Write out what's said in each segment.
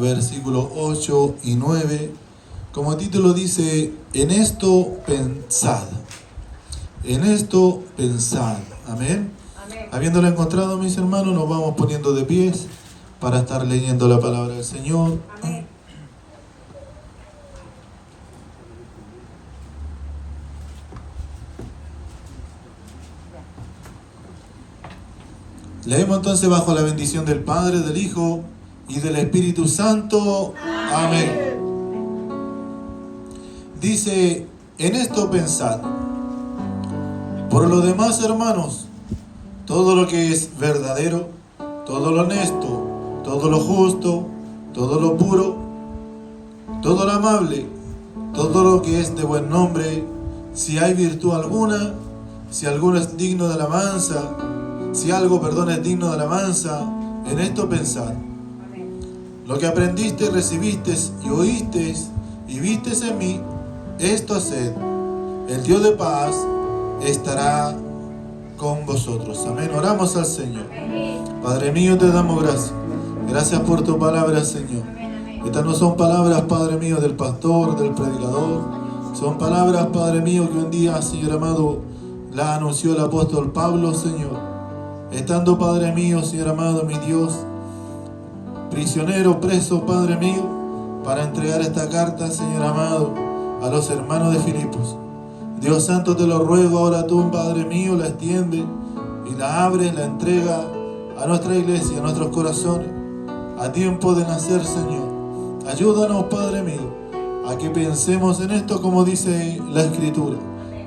Versículos 8 y 9, como título dice, en esto pensad, en esto pensad, amén. Amén. Habiéndolo encontrado, mis hermanos, nos vamos poniendo de pies para estar leyendo la palabra del Señor. Amén. Leemos entonces bajo la bendición del Padre, del Hijo y del Espíritu Santo. Amén. Dice, en esto pensad. Por lo demás, hermanos, todo lo que es verdadero, todo lo honesto, todo lo justo, todo lo puro, todo lo amable, todo lo que es de buen nombre, si hay virtud alguna, si alguno es digno de alabanza, si algo, es digno de alabanza, en esto pensad. Lo que aprendiste, recibiste y oíste y vistes en mí, esto haced. El Dios de paz estará con vosotros. Amén. Oramos al Señor. Padre mío, te damos gracias. Gracias por tu palabra, Señor. Estas no son palabras, Padre mío, del pastor, del predicador. Son palabras, Padre mío, que un día, Señor amado, la anunció el apóstol Pablo, Señor. Estando, Padre mío, Señor amado, mi Dios, prisionero, preso, Padre mío, para entregar esta carta, Señor amado, a los hermanos de Filipos. Dios santo, te lo ruego ahora tú, Padre mío, la extiende y la abres, la entrega a nuestra iglesia, a nuestros corazones, a tiempo de nacer, Señor. Ayúdanos, Padre mío, a que pensemos en esto como dice la Escritura.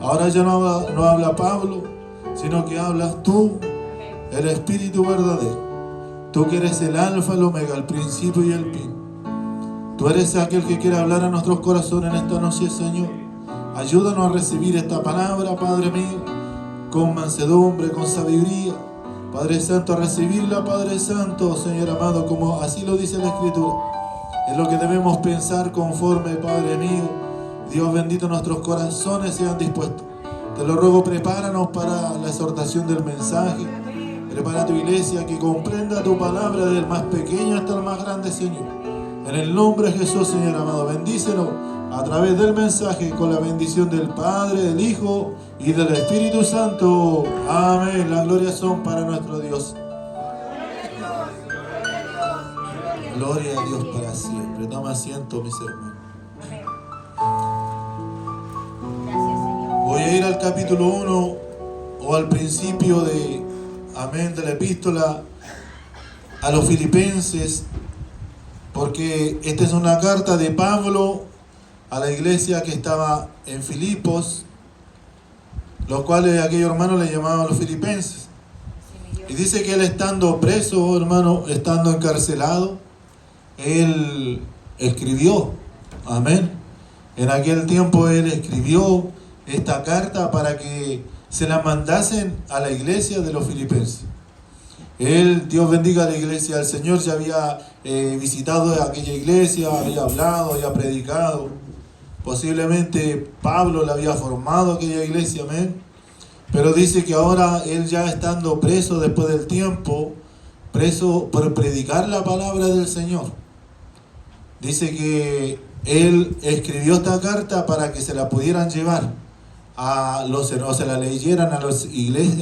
Ahora ya no habla Pablo, sino que hablas tú, el Espíritu verdadero. Tú que eres el alfa, el omega, el principio y el fin. Tú eres aquel que quiere hablar a nuestros corazones en esta noche, Señor. Ayúdanos a recibir esta palabra, Padre mío, con mansedumbre, con sabiduría. Padre Santo, a recibirla, Padre Santo, Señor amado, como así lo dice la Escritura. Es lo que debemos pensar conforme, Padre mío. Dios bendito, nuestros corazones sean dispuestos. Te lo ruego, prepáranos para la exhortación del mensaje. Prepara tu iglesia que comprenda tu palabra del más pequeño hasta el más grande, Señor. En el nombre de Jesús, Señor amado, bendícenos a través del mensaje con la bendición del Padre, del Hijo y del Espíritu Santo. Amén. Las glorias son para nuestro Dios. Gloria a Dios para siempre. Toma asiento, mis hermanos. Gracias, Señor. Voy a ir al capítulo 1 o al principio de la epístola a los filipenses, porque esta es una carta de Pablo a la iglesia que estaba en Filipos, los cuales aquellos hermanos le llamaban los filipenses. Y dice que él, estando preso, hermano, estando encarcelado, él escribió, amén. En aquel tiempo él escribió esta carta para que se la mandasen a la iglesia de los filipenses. Él, Dios bendiga a la iglesia del Señor, se había visitado aquella iglesia, había hablado, había predicado. Posiblemente Pablo le había formado aquella iglesia, amén. Pero dice que ahora él, ya estando preso después del tiempo, preso por predicar la palabra del Señor, dice que él escribió esta carta para que se la pudieran llevar se la leyeran a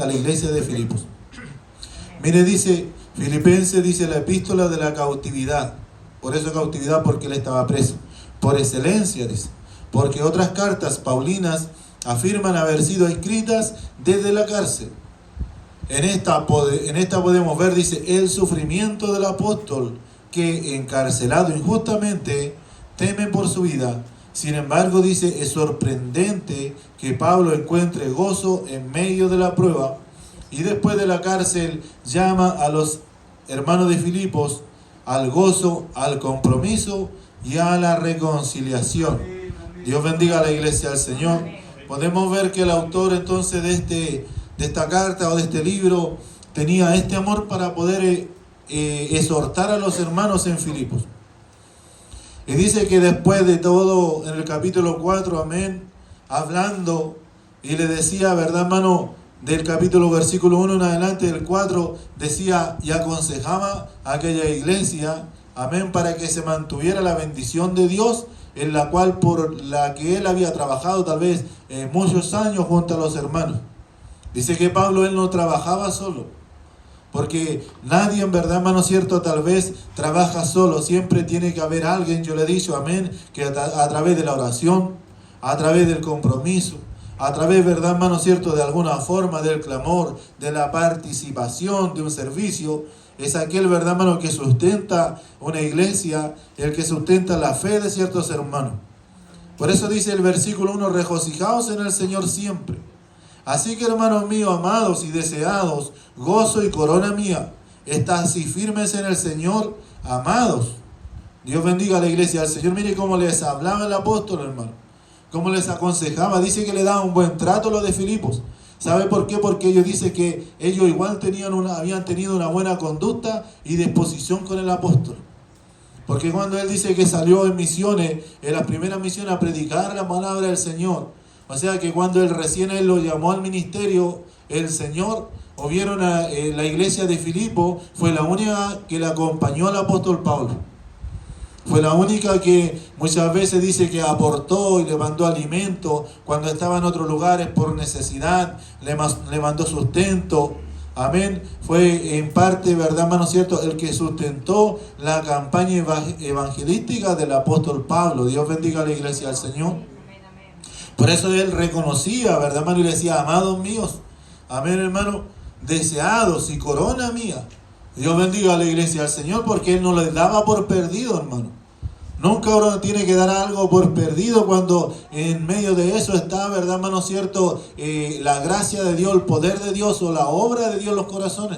la iglesia de Filipos. Mire, dice Filipenses, dice la epístola de la cautividad. Por eso cautividad, porque él estaba preso. Por excelencia, dice. Porque otras cartas paulinas afirman haber sido escritas desde la cárcel. En esta podemos ver, dice, el sufrimiento del apóstol, que encarcelado injustamente teme por su vida. Sin embargo, dice, es sorprendente que Pablo encuentre gozo en medio de la prueba, y después de la cárcel llama a los hermanos de Filipos al gozo, al compromiso y a la reconciliación. Dios bendiga a la iglesia del Señor. Podemos ver que el autor entonces de esta carta o de este libro tenía este amor para poder exhortar a los hermanos en Filipos. Y dice que después de todo, en el capítulo 4, amén, hablando, y le decía, ¿verdad, hermano? Del capítulo versículo 1 en adelante, del 4, decía y aconsejaba a aquella iglesia, amén, para que se mantuviera la bendición de Dios, en la cual por la que él había trabajado tal vez muchos años junto a los hermanos. Dice que Pablo, él no trabajaba solo, porque nadie en verdad, hermano, cierto, tal vez trabaja solo. Siempre tiene que haber alguien, yo le he dicho, amén, que a través de la oración, a través del compromiso, a través, verdad, hermano, cierto, de alguna forma del clamor, de la participación, de un servicio, es aquel, verdad, hermano, que sustenta una iglesia, el que sustenta la fe de ciertos hermanos. Por eso dice el versículo 1, regocijaos en el Señor siempre. Así que, hermanos míos, amados y deseados, gozo y corona mía, estad así firmes en el Señor, amados. Dios bendiga a la iglesia del Señor. Mire cómo les hablaba el apóstol, hermano, cómo les aconsejaba. Dice que le daba un buen trato a los de Filipos. ¿Sabe por qué? Porque ellos dicen que ellos igual habían tenido una buena conducta y disposición con el apóstol. Porque cuando él dice que salió en misiones, en las primeras misiones, a predicar la palabra del Señor, o sea que cuando él recién lo llamó al ministerio, el Señor, o vieron la iglesia de Filipo, fue la única que le acompañó al apóstol Pablo. Fue la única que muchas veces dice que aportó y le mandó alimento cuando estaba en otros lugares por necesidad, le mandó sustento. Amén. Fue en parte, verdad, hermano, cierto, el que sustentó la campaña evangelística del apóstol Pablo. Dios bendiga a la iglesia del Señor. Por eso él reconocía, verdad, hermano, y le decía, amados míos, amén, hermano, deseados y corona mía. Dios bendiga a la iglesia del Señor, porque él no les daba por perdido, hermano. Nunca uno tiene que dar algo por perdido cuando en medio de eso está, verdad, hermano, cierto, la gracia de Dios, el poder de Dios o la obra de Dios en los corazones.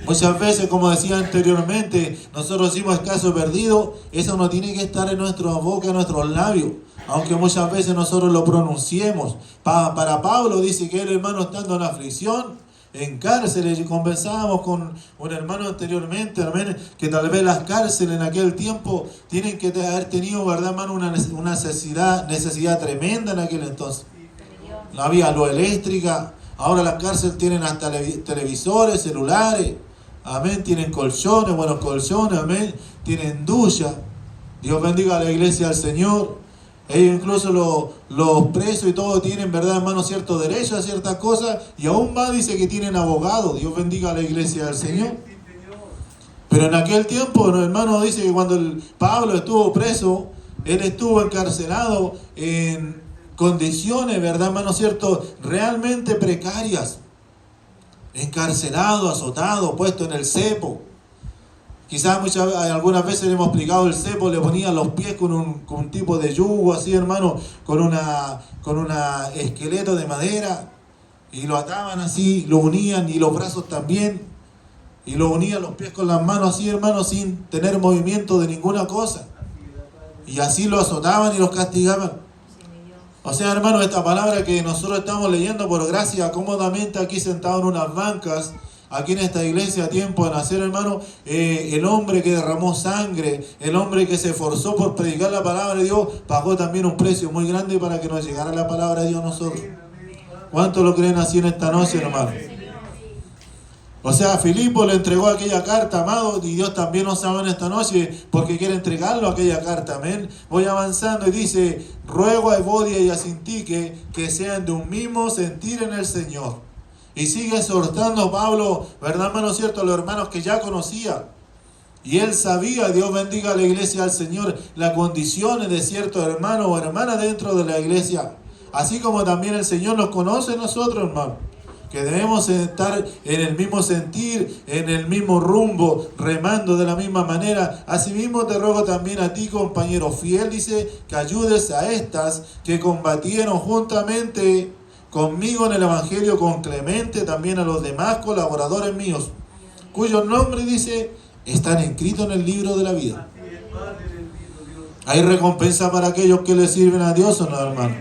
Muchas veces, como decía anteriormente, nosotros decimos caso perdido, eso no tiene que estar en nuestra boca, en nuestros labios, aunque muchas veces nosotros lo pronunciemos. Para Pablo dice que él, hermano, estando en aflicción, en cárceles, y conversábamos con un hermano anteriormente, amén, que tal vez las cárceles en aquel tiempo tienen que haber tenido, verdad, hermano, una necesidad tremenda en aquel entonces. No había luz eléctrica, ahora las cárceles tienen hasta televisores, celulares, amén, tienen colchones, buenos colchones, amén, tienen ducha. Dios bendiga a la iglesia del Señor. Ellos incluso los presos y todo tienen, verdad, hermano, cierto derecho a ciertas cosas, y aún más dice que tienen abogados. Dios bendiga a la iglesia del Señor. Pero en aquel tiempo, hermano, dice que cuando Pablo estuvo preso, él estuvo encarcelado en condiciones, verdad, hermano, cierto, realmente precarias. Encarcelado, azotado, puesto en el cepo. Quizás algunas veces le hemos explicado el cepo, le ponían los pies con un tipo de yugo así, hermano, con una esqueleto de madera, y lo ataban así, lo unían, y los brazos también, y lo unían los pies con las manos así, hermano, sin tener movimiento de ninguna cosa. Y así lo azotaban y los castigaban. O sea, hermano, esta palabra que nosotros estamos leyendo por gracia, cómodamente aquí sentado en unas bancas, aquí en esta iglesia a tiempo de nacer, hermano, el hombre que derramó sangre, el hombre que se esforzó por predicar la palabra de Dios, pagó también un precio muy grande para que nos llegara la palabra de Dios a nosotros. ¿Cuántos lo creen así en esta noche, hermano? O sea, Filipo le entregó aquella carta, amado, y Dios también nos ama en esta noche porque quiere entregarlo aquella carta, amén. Voy avanzando y dice, ruego a Evodia y a Sintique que sean de un mismo sentir en el Señor. Y sigue exhortando Pablo, verdad, hermano, cierto, a los hermanos que ya conocía. Y él sabía, Dios bendiga a la iglesia del Señor, las condiciones de ciertos hermanos o hermanas dentro de la iglesia. Así como también el Señor nos conoce a nosotros, hermano. Que debemos estar en el mismo sentir, en el mismo rumbo, remando de la misma manera. Asimismo te ruego también a ti, compañero fiel, dice, que ayudes a estas que combatieron juntamente conmigo en el Evangelio, con Clemente, también a los demás colaboradores míos, cuyos nombres, dice, están escritos en el libro de la vida. Hay recompensa para aquellos que le sirven a Dios, ¿o no, hermano?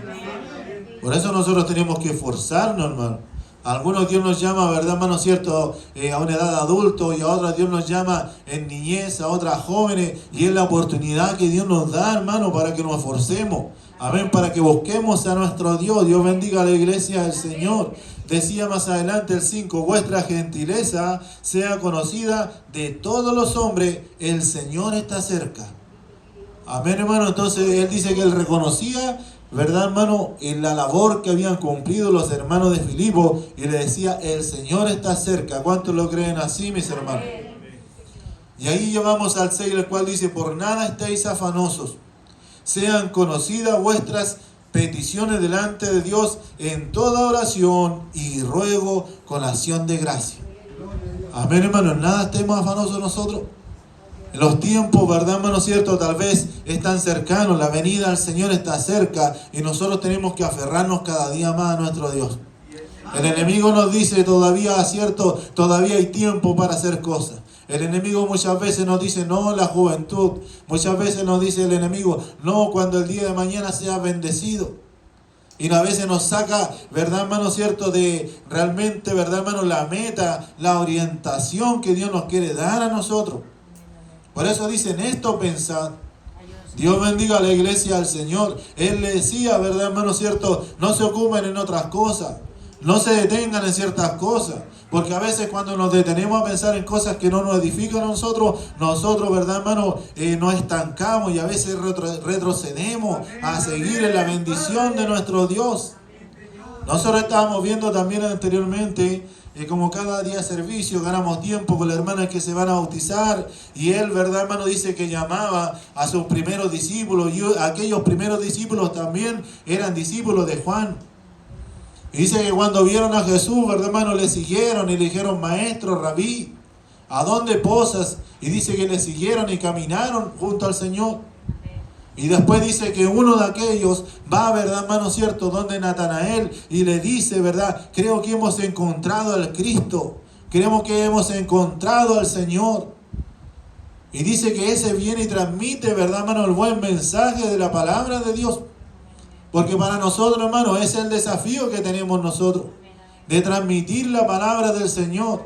Por eso nosotros tenemos que esforzarnos, hermano, Algunos Dios nos llama, ¿verdad, hermano? Cierto, a una edad de adulto, y a otros Dios nos llama en niñez, a otras jóvenes, y es la oportunidad que Dios nos da, hermano, para que nos esforcemos. Amén, para que busquemos a nuestro Dios. Dios bendiga a la iglesia del Señor. Decía más adelante el 5, vuestra gentileza sea conocida de todos los hombres, el Señor está cerca. Amén, hermano. Entonces él dice que él reconocía, ¿verdad, hermano?, en la labor que habían cumplido los hermanos de Filipo, y le decía, el Señor está cerca. ¿Cuántos lo creen así, mis hermanos? Y ahí llevamos al 6, el cual dice, por nada estéis afanosos, sean conocidas vuestras peticiones delante de Dios en toda oración y ruego con acción de gracia. Amén, hermano. En nada estemos afanosos nosotros. En los tiempos, ¿verdad, hermano? Cierto, tal vez están cercanos, la venida del Señor está cerca, y nosotros tenemos que aferrarnos cada día más a nuestro Dios. El enemigo nos dice todavía, cierto, todavía hay tiempo para hacer cosas. El enemigo muchas veces nos dice, no, la juventud. Muchas veces nos dice el enemigo, no, cuando el día de mañana sea bendecido. Y a veces nos saca, ¿verdad, hermano? Cierto, de realmente, ¿verdad, hermano? La meta, la orientación que Dios nos quiere dar a nosotros. Por eso dice, en esto pensad. Dios bendiga a la iglesia del Señor. Él le decía, ¿verdad, hermano? Cierto, no se ocupen en otras cosas. No se detengan en ciertas cosas. Porque a veces cuando nos detenemos a pensar en cosas que no nos edifican a nosotros, ¿verdad, hermano? Nos estancamos y a veces retrocedemos a seguir en la bendición de nuestro Dios. Nosotros estábamos viendo también anteriormente, como cada día servicio, ganamos tiempo con las hermanas que se van a bautizar. Y él, ¿verdad, hermano? Dice que llamaba a sus primeros discípulos. Y aquellos primeros discípulos también eran discípulos de Juan. Y dice que cuando vieron a Jesús, ¿verdad, hermano? Le siguieron y le dijeron, maestro, rabí, ¿a dónde posas? Y dice que le siguieron y caminaron junto al Señor. Y después dice que uno de aquellos va, ¿verdad, hermano? Cierto, donde Natanael, y le dice, ¿verdad? Creo que hemos encontrado al Cristo. Creemos que hemos encontrado al Señor. Y dice que ese viene y transmite, ¿verdad, hermano? El buen mensaje de la palabra de Dios. Porque para nosotros, hermano, ese es el desafío que tenemos nosotros, de transmitir la palabra del Señor.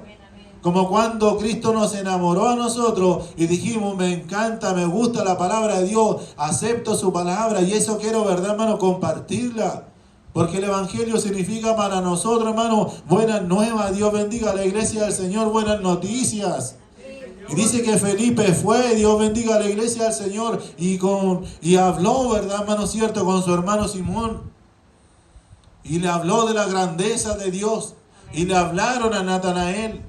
Como cuando Cristo nos enamoró a nosotros y dijimos, me encanta, me gusta la palabra de Dios, acepto su palabra, y eso quiero, ¿verdad, hermano?, compartirla. Porque el Evangelio significa para nosotros, hermano, buenas nuevas. Dios bendiga a la iglesia del Señor, buenas noticias. Y dice que Felipe fue, Dios bendiga a la iglesia del Señor, y habló, ¿verdad, hermano? Cierto, con su hermano Simón. Y le habló de la grandeza de Dios. Y le hablaron a Natanael.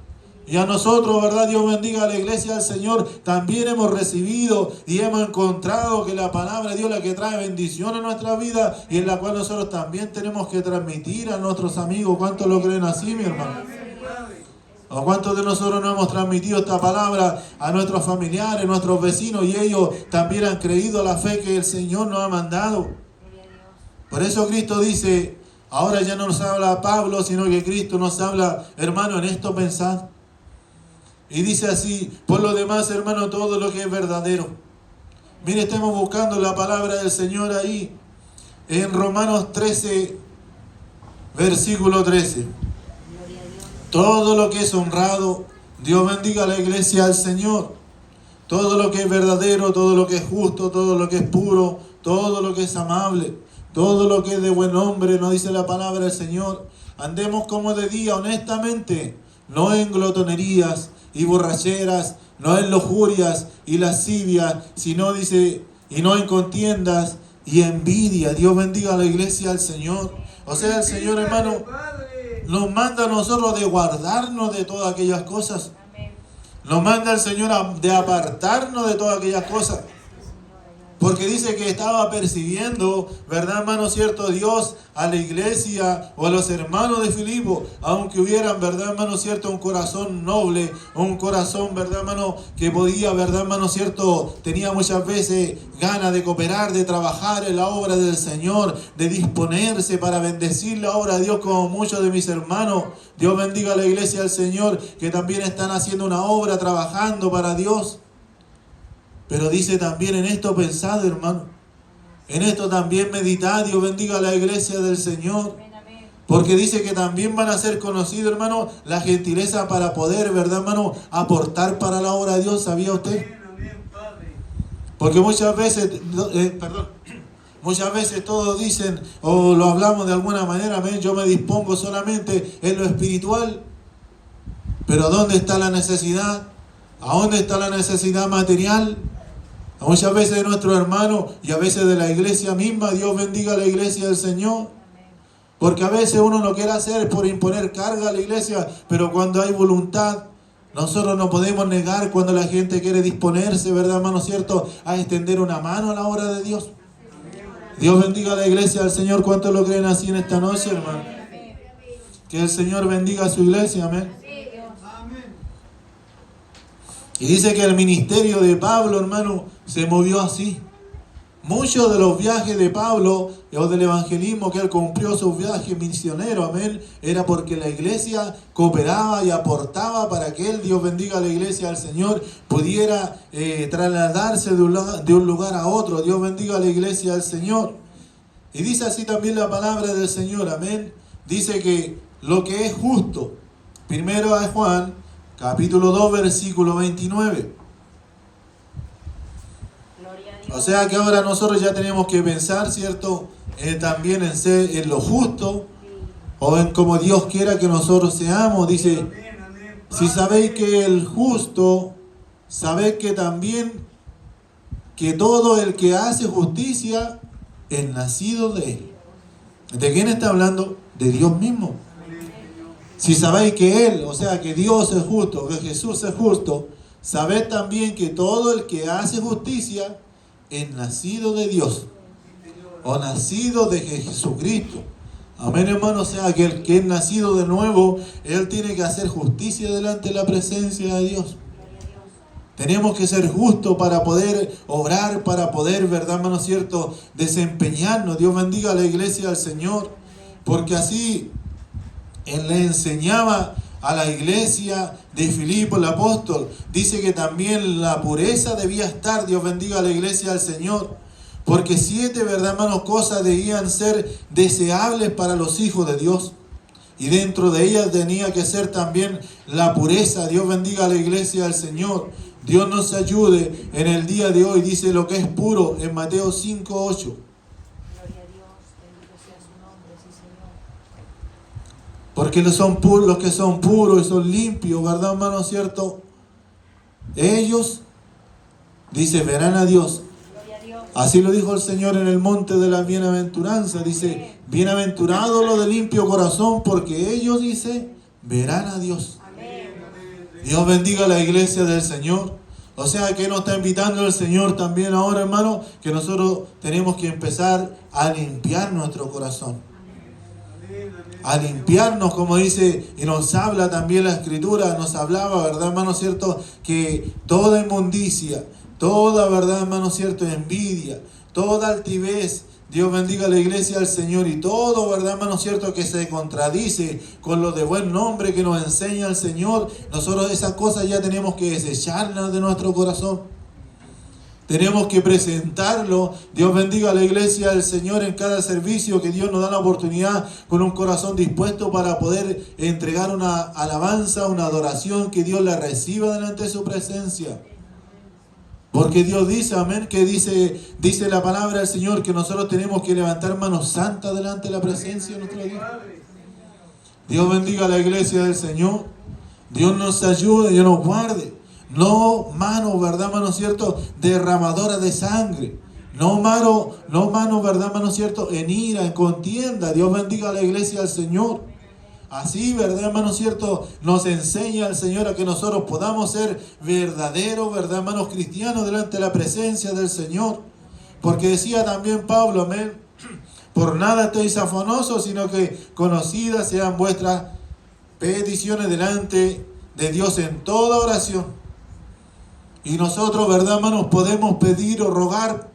Y a nosotros, ¿verdad? Dios bendiga a la iglesia del Señor. También hemos recibido y hemos encontrado que la palabra de Dios es la que trae bendición a nuestra vida, y en la cual nosotros también tenemos que transmitir a nuestros amigos. ¿Cuántos lo creen así, mi hermano? ¿O cuántos de nosotros no hemos transmitido esta palabra a nuestros familiares, nuestros vecinos, y ellos también han creído la fe que el Señor nos ha mandado? Por eso Cristo dice, ahora ya no nos habla Pablo, sino que Cristo nos habla, hermano, en esto pensad. Y dice así, por lo demás, hermano, todo lo que es verdadero. Mire, estamos buscando la palabra del Señor ahí, en Romanos 13, versículo 13. Todo lo que es honrado, Dios bendiga a la iglesia del Señor. Todo lo que es verdadero, todo lo que es justo, todo lo que es puro, todo lo que es amable, todo lo que es de buen nombre, nos dice la palabra del Señor. Andemos como de día, honestamente, no en glotonerías y borracheras, no en lujurias y lascivias, sino, dice, y no en contiendas y envidia. Dios bendiga a la iglesia del Señor. O sea, el Señor, hermano, nos manda a nosotros de guardarnos de todas aquellas cosas. Nos manda el Señor de apartarnos de todas aquellas cosas. Porque dice que estaba percibiendo, ¿verdad, hermano? Cierto, Dios a la iglesia o a los hermanos de Filipo, aunque hubieran, ¿verdad, hermano? Cierto, un corazón noble, un corazón, ¿verdad, hermano? Que podía, ¿verdad, hermano? Cierto, tenía muchas veces ganas de cooperar, de trabajar en la obra del Señor, de disponerse para bendecir la obra de Dios, como muchos de mis hermanos. Dios bendiga a la iglesia del Señor, que también están haciendo una obra, trabajando para Dios. Pero dice también, en esto pensad, hermano. En esto también meditad. Dios bendiga a la iglesia del Señor. Porque dice que también van a ser conocidos, hermano, la gentileza para poder, ¿verdad, hermano?, aportar para la obra de Dios. ¿Sabía usted? Porque muchas veces, muchas veces todos dicen, o lo hablamos de alguna manera, amén, yo me dispongo solamente en lo espiritual. Pero ¿dónde está la necesidad? ¿A dónde está la necesidad material? Muchas veces de nuestros hermanos y a veces de la iglesia misma. Dios bendiga a la iglesia del Señor. Porque a veces uno no quiere hacer por imponer carga a la iglesia, pero cuando hay voluntad, nosotros no podemos negar cuando la gente quiere disponerse, ¿verdad, hermano? ¿Cierto? A extender una mano a la obra de Dios. Dios bendiga a la iglesia del Señor. ¿Cuántos lo creen así en esta noche, hermano? Que el Señor bendiga a su iglesia, amén. Y dice que el ministerio de Pablo, hermano, se movió así. Muchos de los viajes de Pablo o del evangelismo que él cumplió, sus viajes misioneros, amén, era porque la iglesia cooperaba y aportaba para que él, Dios bendiga a la iglesia del Señor, pudiera trasladarse de un lugar a otro. Dios bendiga a la iglesia del Señor. Y dice así también la palabra del Señor, amén. Dice que lo que es justo, primero a Juan, capítulo 2, versículo 29. O sea que ahora nosotros ya tenemos que pensar, ¿cierto? También en lo justo, o en como Dios quiera que nosotros seamos. Dice, si sabéis que el justo, sabéis que también que todo el que hace justicia es nacido de él. ¿De quién está hablando? De Dios mismo. Si sabéis que Él, o sea que Dios es justo, que Jesús es justo, sabed también que todo el que hace justicia es nacido de Dios, o nacido de Jesucristo. Amén, hermano. O sea que el que es nacido de nuevo, él tiene que hacer justicia delante de la presencia de Dios. Tenemos que ser justos para poder obrar, para poder, ¿verdad, hermano cierto?, desempeñarnos. Dios bendiga a la iglesia del Señor, porque así él le enseñaba a la iglesia de Filipo, el apóstol. Dice que también la pureza debía estar. Dios bendiga a la iglesia del Señor. Porque 7, ¿verdad, hermanos?, cosas debían ser deseables para los hijos de Dios. Y dentro de ellas tenía que ser también la pureza. Dios bendiga a la iglesia del Señor. Dios nos ayude en el día de hoy. Dice lo que es puro en Mateo 5:8. Porque los que son puros y son limpios, ¿verdad, hermano cierto? Ellos, dice, verán a Dios. Así lo dijo el Señor en el monte de la bienaventuranza. Dice, bienaventurados los de limpio corazón, porque ellos, dice, verán a Dios. Dios bendiga a la iglesia del Señor. O sea que nos está invitando el Señor también ahora, hermano, que nosotros tenemos que empezar a limpiar nuestro corazón. A limpiarnos, como dice, y nos habla también la Escritura, nos hablaba, ¿verdad, hermano cierto?, que toda inmundicia, toda, ¿verdad, hermano cierto?, envidia, toda altivez, Dios bendiga a la iglesia del Señor, y todo, ¿verdad, hermano cierto?, que se contradice con lo de buen nombre que nos enseña el Señor. Nosotros esas cosas ya tenemos que desecharlas de nuestro corazón. Tenemos que presentarlo. Dios bendiga a la iglesia del Señor en cada servicio, que Dios nos da la oportunidad con un corazón dispuesto para poder entregar una alabanza, una adoración, que Dios la reciba delante de su presencia. Porque Dios dice, amén, que dice la palabra del Señor que nosotros tenemos que levantar manos santas delante de la presencia de nuestro Dios. Dios bendiga a la iglesia del Señor. Dios nos ayude, Dios nos guarde. No mano, ¿verdad, mano cierto?, derramadora de sangre. No mano, ¿verdad, mano cierto?, en ira, en contienda. Dios bendiga a la iglesia del Señor. Así, ¿verdad, hermano cierto?, nos enseña el Señor a que nosotros podamos ser verdaderos, ¿verdad, hermanos cristianos, delante de la presencia del Señor. Porque decía también Pablo, amén, por nada estéis afanosos, sino que conocidas sean vuestras peticiones delante de Dios en toda oración. Y nosotros, ¿verdad, hermanos?, podemos pedir o rogar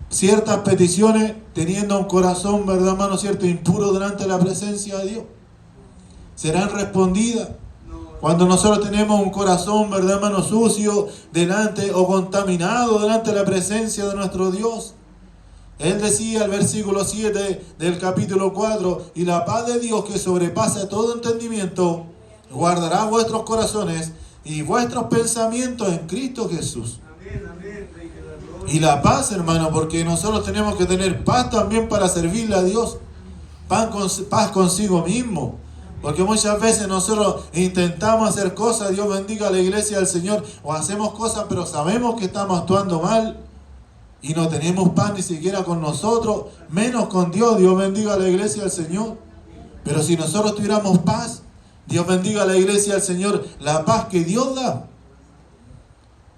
ciertas peticiones teniendo un corazón, ¿verdad, hermano cierto?, impuro delante de la presencia de Dios. Serán respondidas. Cuando nosotros tenemos un corazón, ¿verdad, hermano?, sucio delante o contaminado delante de la presencia de nuestro Dios. Él decía el versículo 7 del capítulo 4, y la paz de Dios que sobrepasa todo entendimiento, guardará vuestros corazones y vuestros pensamientos en Cristo Jesús. Y la paz, hermano, porque nosotros tenemos que tener paz también para servirle a Dios. Paz consigo mismo. Porque muchas veces nosotros intentamos hacer cosas, Dios bendiga a la iglesia del Señor, o hacemos cosas pero sabemos que estamos actuando mal y no tenemos paz ni siquiera con nosotros, menos con Dios. Dios bendiga a la iglesia del Señor. Pero si nosotros tuviéramos paz, Dios bendiga a la iglesia del Señor, la paz que Dios da.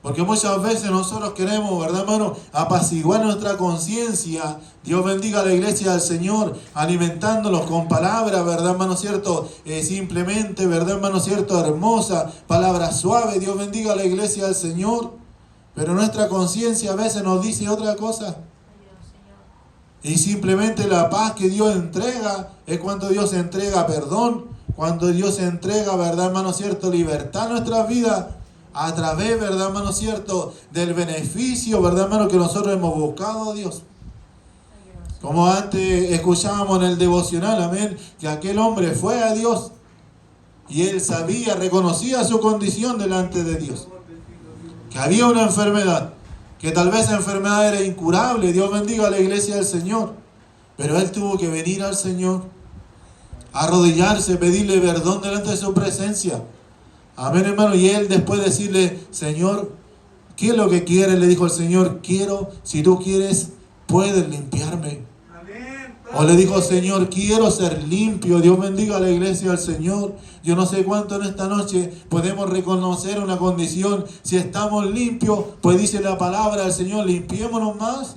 Porque muchas veces nosotros queremos, ¿verdad, hermano?, apaciguar nuestra conciencia. Dios bendiga a la iglesia del Señor, alimentándolos con palabras, ¿verdad, hermano, cierto? Simplemente, ¿verdad, hermano, cierto? Hermosa, palabras suaves. Dios bendiga a la iglesia del Señor. Pero nuestra conciencia a veces nos dice otra cosa. Y simplemente la paz que Dios entrega es cuando Dios entrega perdón, cuando Dios entrega, ¿verdad, hermano, cierto?, libertad a nuestras vidas, a través, ¿verdad, hermano, cierto?, del beneficio, ¿verdad, hermano?, que nosotros hemos buscado a Dios. Como antes escuchábamos en el devocional, amén, que aquel hombre fue a Dios y él sabía, reconocía su condición delante de Dios, que había una enfermedad, que tal vez esa enfermedad era incurable. Dios bendiga a la iglesia del Señor, pero él tuvo que venir al Señor, arrodillarse, pedirle perdón delante de su presencia. Amén, hermano. Y él después decirle, Señor, ¿qué es lo que quieres? Le dijo el Señor, quiero, si tú quieres, puedes limpiarme. O le dijo, Señor, quiero ser limpio. Dios bendiga a la iglesia del Señor. Yo no sé cuánto en esta noche podemos reconocer una condición. Si estamos limpios, pues dice la palabra del Señor, limpiémonos más.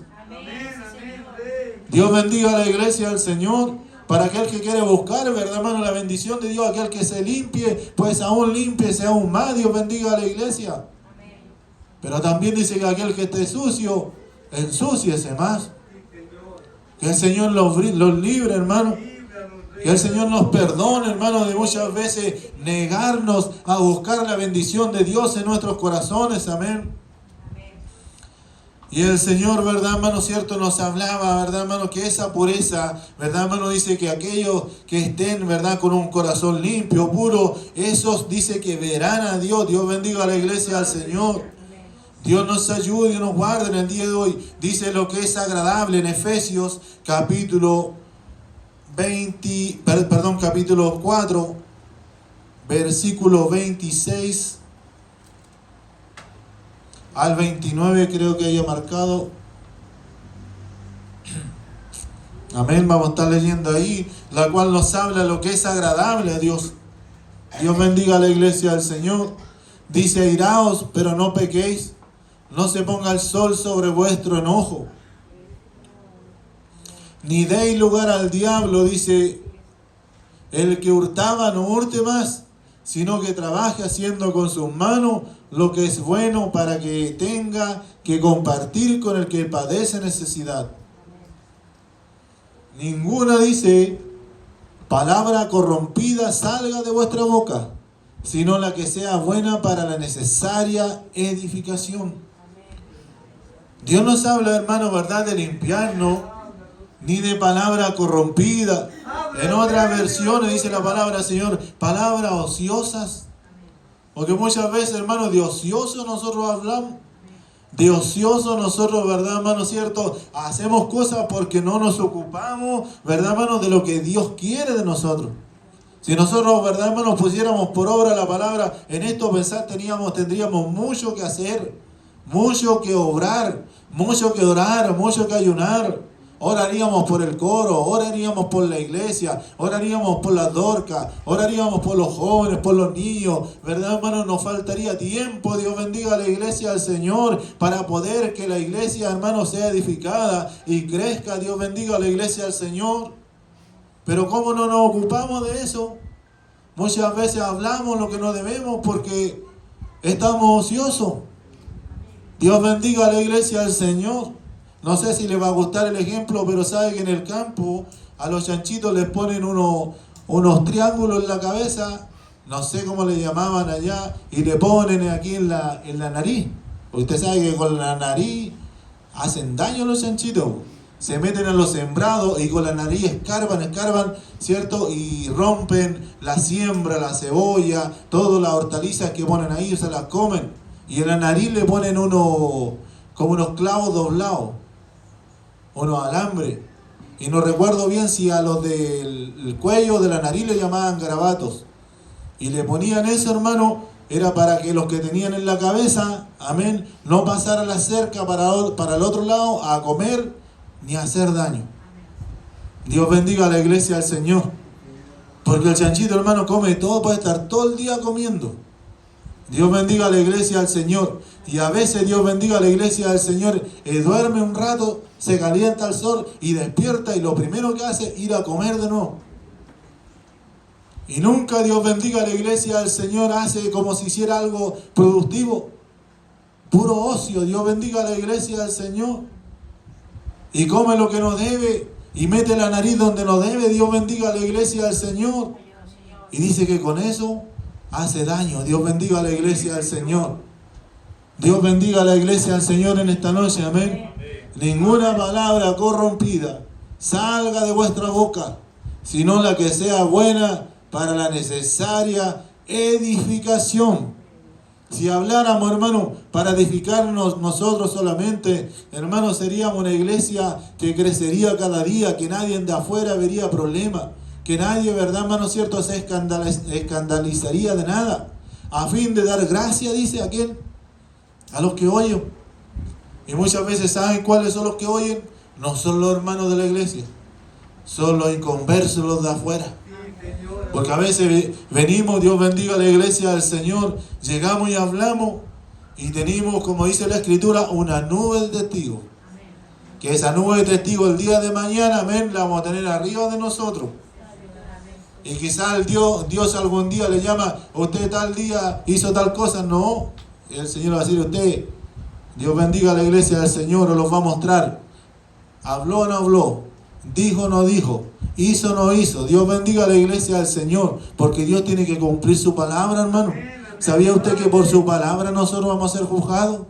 Dios bendiga a la iglesia del Señor. Para aquel que quiere buscar, ¿verdad, hermano?, la bendición de Dios, aquel que se limpie, pues aún límpiese aún más. Dios bendiga a la iglesia. Amén. Pero también dice que aquel que esté sucio, ensúciese más. Que el Señor los libre, hermano. Que el Señor nos perdone, hermano, de muchas veces negarnos a buscar la bendición de Dios en nuestros corazones. Amén. Y el Señor, ¿verdad, hermano, cierto?, nos hablaba, ¿verdad, hermano?, que esa pureza, ¿verdad, hermano?, dice que aquellos que estén, ¿verdad?, con un corazón limpio, puro, esos dice que verán a Dios. Dios bendiga a la iglesia del Señor. Dios nos ayude y nos guarde en el día de hoy. Dice lo que es agradable en Efesios capítulo 4, versículo 26 al 29, creo que haya marcado. Amén, vamos a estar leyendo ahí, la cual nos habla lo que es agradable a Dios. Dios bendiga a la iglesia del Señor. Dice, airaos, pero no pequéis. No se ponga el sol sobre vuestro enojo. Ni deis lugar al diablo, dice, el que hurtaba no hurte más, sino que trabaje haciendo con sus manos lo que es bueno, para que tenga que compartir con el que padece necesidad. Ninguna, dice, palabra corrompida salga de vuestra boca, sino la que sea buena para la necesaria edificación. Dios nos habla, hermano, ¿verdad?, de limpiarnos, ni de palabra corrompida. En otras versiones dice la palabra, Señor, palabras ociosas. Porque muchas veces, hermano, de ocioso nosotros hablamos. De ocioso nosotros, ¿verdad, hermano, cierto?, hacemos cosas porque no nos ocupamos, ¿verdad, hermano?, de lo que Dios quiere de nosotros. Si nosotros, ¿verdad, hermano?, pusiéramos por obra la palabra, en esto pensar tendríamos mucho que hacer, mucho que obrar, mucho que orar, mucho que ayunar. Oraríamos por el coro, oraríamos por la iglesia, oraríamos por las dorcas, oraríamos por los jóvenes, por los niños, ¿verdad, hermano? Nos faltaría tiempo. Dios bendiga a la iglesia del Señor, para poder que la iglesia, hermano, sea edificada y crezca. Dios bendiga a la iglesia del Señor. Pero ¿cómo no nos ocupamos de eso? Muchas veces hablamos lo que no debemos porque estamos ociosos. Dios bendiga a la iglesia del Señor. No sé si les va a gustar el ejemplo, pero sabe que en el campo a los chanchitos les ponen unos triángulos en la cabeza, no sé cómo le llamaban allá, y le ponen aquí en la nariz. Usted sabe que con la nariz hacen daño los chanchitos. se meten a los sembrados y con la nariz escarban, ¿cierto? Y rompen la siembra, la cebolla, todas las hortalizas que ponen ahí, se las comen. Y en la nariz le ponen como unos clavos doblados, unos alambres. Y no recuerdo bien si a los del cuello de la nariz le llamaban garabatos. Y le ponían eso, hermano, era para que los que tenían en la cabeza, amén, no pasaran la cerca para el otro lado a comer ni a hacer daño. Dios bendiga a la iglesia del Señor. Porque el chanchito, hermano, come todo, puede estar todo el día comiendo. Dios bendiga a la iglesia del Señor. Y a veces Dios bendiga a la iglesia del Señor, duerme un rato, se calienta el sol y despierta y lo primero que hace es ir a comer de nuevo. Y nunca Dios bendiga a la iglesia del Señor hace como si hiciera algo productivo. Puro ocio. Dios bendiga a la iglesia del Señor. Y come lo que no debe y mete la nariz donde no debe. Dios bendiga a la iglesia del Señor. Y dice que con eso hace daño. Dios bendiga a la iglesia del Señor. Dios bendiga a la iglesia del Señor en esta noche. Amén. Ninguna palabra corrompida salga de vuestra boca, sino la que sea buena para la necesaria edificación. Si habláramos, hermano, para edificarnos nosotros solamente, hermano, seríamos una iglesia que crecería cada día, que nadie de afuera vería problema, que nadie, verdad, hermano, cierto, se escandalizaría de nada, a fin de dar gracia, dice, ¿a quién? A los que oyen. Y muchas veces, ¿saben cuáles son los que oyen? No son los hermanos de la iglesia, son los inconversos, los de afuera. Porque a veces venimos, Dios bendiga a la iglesia del Señor, llegamos y hablamos y tenemos, como dice la Escritura, una nube de testigos. Que esa nube de testigos el día de mañana, amén, la vamos a tener arriba de nosotros. Y quizás Dios algún día le llama, usted tal día hizo tal cosa. No, el Señor va a decir, usted, Dios bendiga a la iglesia del Señor, os los va a mostrar. Habló o no habló, dijo o no dijo, hizo o no hizo. Dios bendiga a la iglesia del Señor, porque Dios tiene que cumplir su palabra, hermano. ¿Sabía usted que por su palabra nosotros vamos a ser juzgados?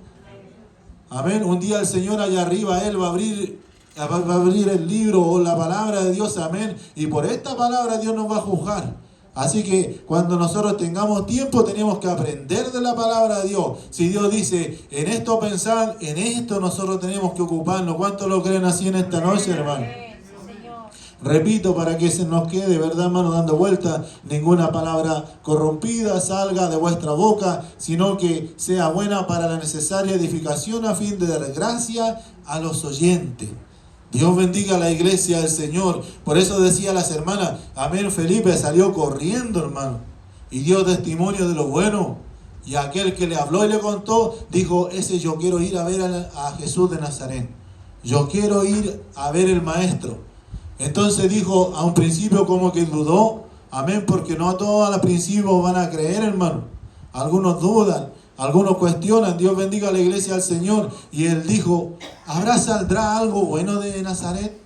Amén. Un día el Señor allá arriba, Él va a abrir el libro o la palabra de Dios, amén. Y por esta palabra Dios nos va a juzgar. Así que cuando nosotros tengamos tiempo tenemos que aprender de la palabra de Dios. Si Dios dice, en esto pensad, en esto nosotros tenemos que ocuparnos. ¿Cuántos lo creen así en esta noche, hermano? Repito, para que se nos quede, ¿verdad, hermano? Dando vuelta, ninguna palabra corrompida salga de vuestra boca, sino que sea buena para la necesaria edificación a fin de dar gracia a los oyentes. Dios bendiga a la iglesia del Señor. Por eso decía las hermanas, amén, Felipe salió corriendo, hermano, y dio testimonio de lo bueno. Y aquel que le habló y le contó, dijo, ese yo quiero ir a ver a Jesús de Nazaret. Yo quiero ir a ver el Maestro. Entonces dijo, a un principio como que dudó, amén, porque no a todos al principio van a creer, hermano. Algunos dudan, algunos cuestionan. Dios bendiga a la iglesia del Señor. Y él dijo, ¿saldrá algo bueno de Nazaret?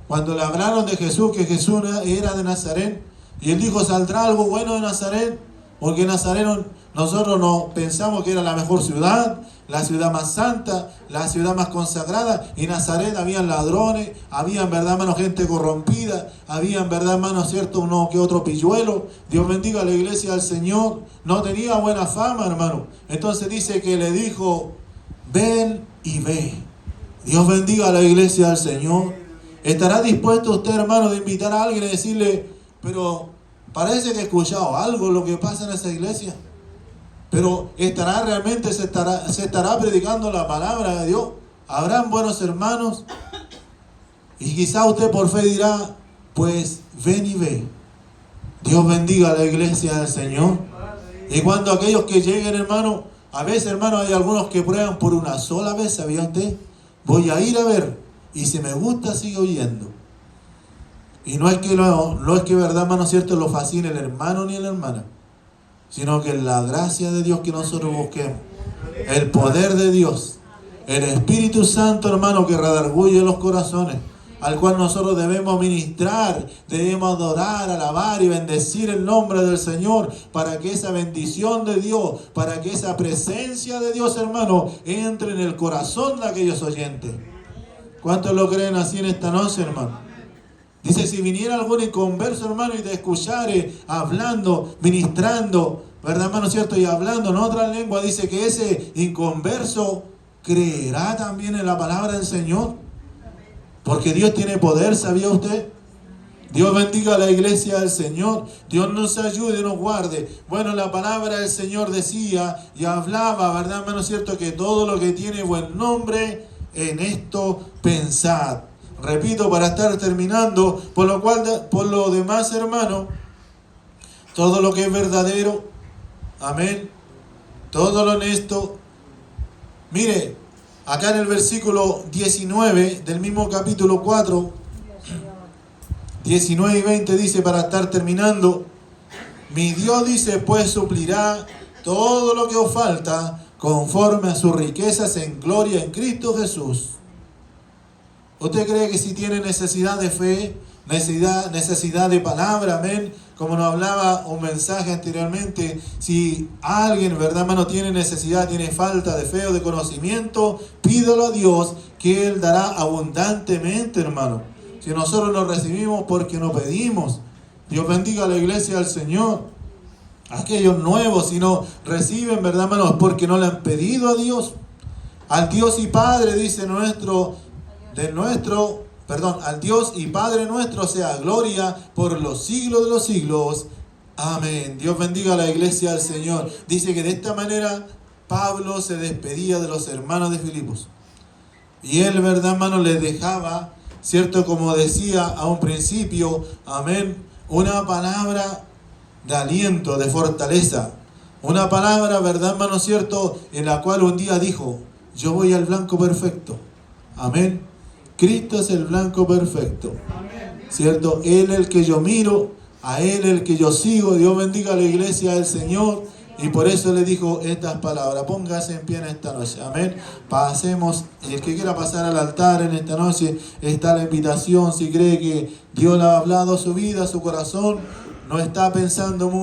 Cuando le hablaron de Jesús, que Jesús era de Nazaret, y él dijo, ¿saldrá algo bueno de Nazaret? Porque Nazaret nosotros no pensamos que era la mejor ciudad, la ciudad más santa, la ciudad más consagrada. Y en Nazaret habían ladrones, habían, verdad, hermano, gente corrompida, habían, verdad, hermano, cierto, uno que otro pilluelo. Dios bendiga a la iglesia del Señor. No tenía buena fama, hermano. Entonces dice que le dijo, ven y ve. Dios bendiga a la iglesia del Señor. ¿Estará dispuesto usted, hermano, de invitar a alguien y decirle, pero parece que he escuchado algo lo que pasa en esa iglesia? Pero ¿estará realmente, se estará predicando la palabra de Dios? ¿Habrán buenos hermanos? Y quizá usted por fe dirá, pues ven y ve. Dios bendiga a la iglesia del Señor. Y cuando aquellos que lleguen, hermano, a veces, hermano, hay algunos que prueban por una sola vez, ¿sabía usted? Voy a ir a ver, y si me gusta, sigo oyendo. Y no es que, verdad, hermano, cierto, lo fascine el hermano ni la hermana, sino que la gracia de Dios que nosotros busquemos, el poder de Dios, el Espíritu Santo, hermano, que redarguye los corazones, al cual nosotros debemos ministrar, debemos adorar, alabar y bendecir el nombre del Señor, para que esa bendición de Dios, para que esa presencia de Dios, hermano, entre en el corazón de aquellos oyentes. ¿Cuántos lo creen así en esta noche, hermano? Dice, si viniera algún inconverso, hermano, y te escuchare hablando, ministrando, ¿verdad, hermano? ¿Cierto? Y hablando en otra lengua, dice que ese inconverso creerá también en la palabra del Señor. Porque Dios tiene poder, ¿sabía usted? Dios bendiga a la iglesia del Señor. Dios nos ayude y nos guarde. Bueno, la palabra del Señor decía y hablaba, ¿verdad, hermano? ¿Cierto? Que todo lo que tiene buen nombre, en esto pensad. Repito, para estar terminando, por lo demás, hermano, todo lo que es verdadero, amén, todo lo honesto. Mire, acá en el versículo 19 del mismo capítulo 4, 19 y 20 dice, para estar terminando, mi Dios dice, pues suplirá todo lo que os falta conforme a sus riquezas en gloria en Cristo Jesús. ¿Usted cree que si tiene necesidad de fe, necesidad de palabra, amén? Como nos hablaba un mensaje anteriormente, si alguien, ¿verdad, hermano, tiene necesidad, tiene falta de fe o de conocimiento, pídalo a Dios que Él dará abundantemente, hermano. Si nosotros lo recibimos porque nos pedimos, Dios bendiga a la iglesia del Señor. Aquellos nuevos, si no reciben, ¿verdad, hermanos? Porque no le han pedido a Dios. Al Dios y Padre, dice al Dios y Padre nuestro sea gloria por los siglos de los siglos. Amén. Dios bendiga a la iglesia del Señor. Dice que de esta manera Pablo se despedía de los hermanos de Filipos. Y él, ¿verdad, hermano? Les dejaba, ¿cierto? Como decía a un principio, amén, una palabra de aliento, de fortaleza. Una palabra, ¿verdad, hermano? ¿Cierto? En la cual un día dijo, yo voy al blanco perfecto. Amén. Cristo es el blanco perfecto. ¿Cierto? Él el que yo miro, a Él el que yo sigo. Dios bendiga a la iglesia del Señor. Y por eso le dijo estas palabras. Póngase en pie en esta noche. Amén. Pasemos. El que quiera pasar al altar en esta noche, está la invitación. Si cree que Dios le ha hablado a su vida, a su corazón, no está pensando mucho.